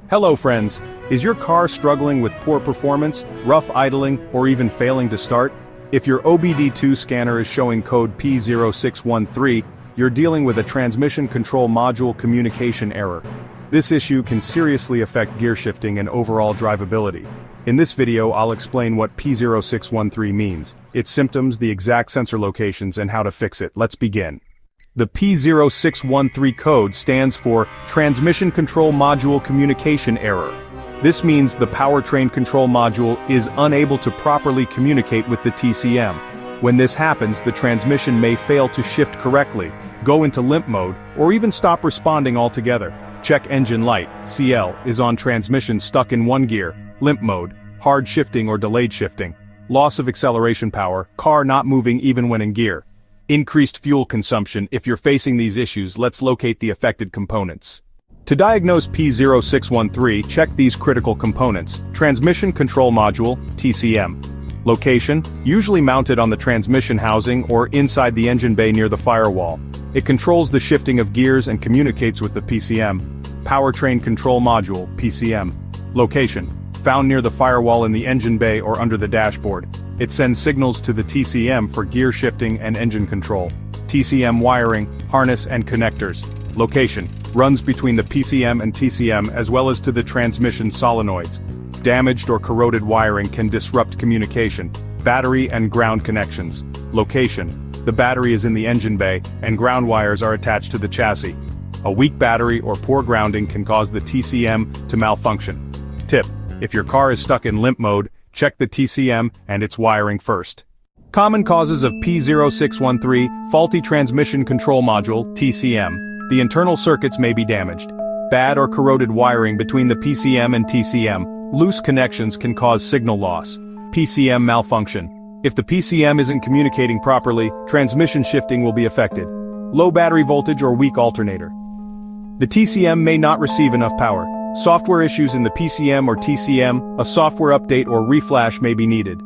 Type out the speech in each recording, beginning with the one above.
Hello friends, is your car struggling with poor performance, rough idling, or even failing to start? If your obd2 scanner is showing code P0613, you're dealing with a transmission control module communication error. This issue can seriously affect gear shifting and overall drivability. In this video I'll explain what P0613 means, its symptoms, the exact sensor locations, and how to fix it. Let's begin. The P0613 code stands for Transmission Control Module Communication Error. This means the powertrain control module is unable to properly communicate with the TCM. When this happens, the transmission may fail to shift correctly, go into limp mode, or even stop responding altogether. Check engine light, CL, is on transmission stuck in one gear, limp mode, hard shifting or delayed shifting. Loss of acceleration power, car not moving even when in gear. Increased fuel consumption. If you're facing these issues, let's locate the affected components. To diagnose P0613, check these critical components. Transmission Control Module, TCM. Location, usually mounted on the transmission housing or inside the engine bay near the firewall. It controls the shifting of gears and communicates with the PCM. Powertrain Control Module, PCM. Location, found near the firewall in the engine bay or under the dashboard. It sends signals to the TCM for gear shifting and engine control. TCM wiring, harness and connectors. Location, runs between the PCM and TCM as well as to the transmission solenoids. Damaged or corroded wiring can disrupt communication. Battery and ground connections. Location, the battery is in the engine bay and ground wires are attached to the chassis. A weak battery or poor grounding can cause the TCM to malfunction. Tip, if your car is stuck in limp mode, check the TCM and its wiring first. Common causes of P0613, faulty transmission control module, TCM. The internal circuits may be damaged. Bad or corroded wiring between the PCM and TCM. Loose connections can cause signal loss. PCM malfunction. If the PCM isn't communicating properly, transmission shifting will be affected. Low battery voltage or weak alternator. The TCM may not receive enough power. Software issues in the PCM or TCM, a software update or reflash may be needed.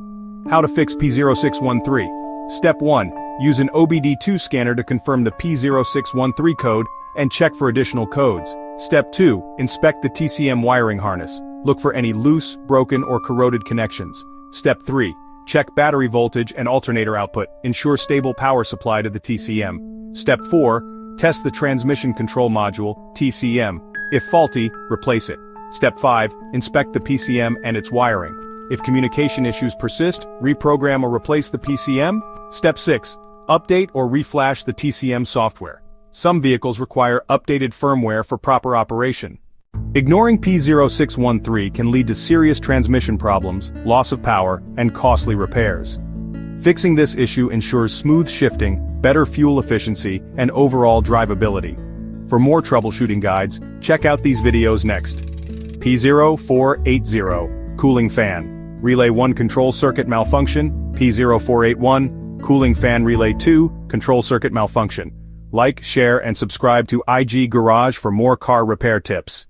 How to fix P0613. Step 1. Use an obd2 scanner to confirm the P0613 code and check for additional codes. Step 2. Inspect the TCM wiring harness. Look for any loose, broken, or corroded connections. Step 3. Check battery voltage and alternator output. Ensure stable power supply to the TCM. Step 4. Test the transmission control module, TCM. If faulty, replace it. Step 5. Inspect the PCM and its wiring. If communication issues persist, reprogram or replace the PCM. Step 6. Update or reflash the TCM software. Some vehicles require updated firmware for proper operation. Ignoring P0613 can lead to serious transmission problems, loss of power, and costly repairs. Fixing this issue ensures smooth shifting, better fuel efficiency, and overall drivability. For more troubleshooting guides, check out these videos next. P0480, cooling fan. Relay 1 control circuit malfunction. P0481, cooling fan relay 2, control circuit malfunction. Like, share, and subscribe to IG Garage for more car repair tips.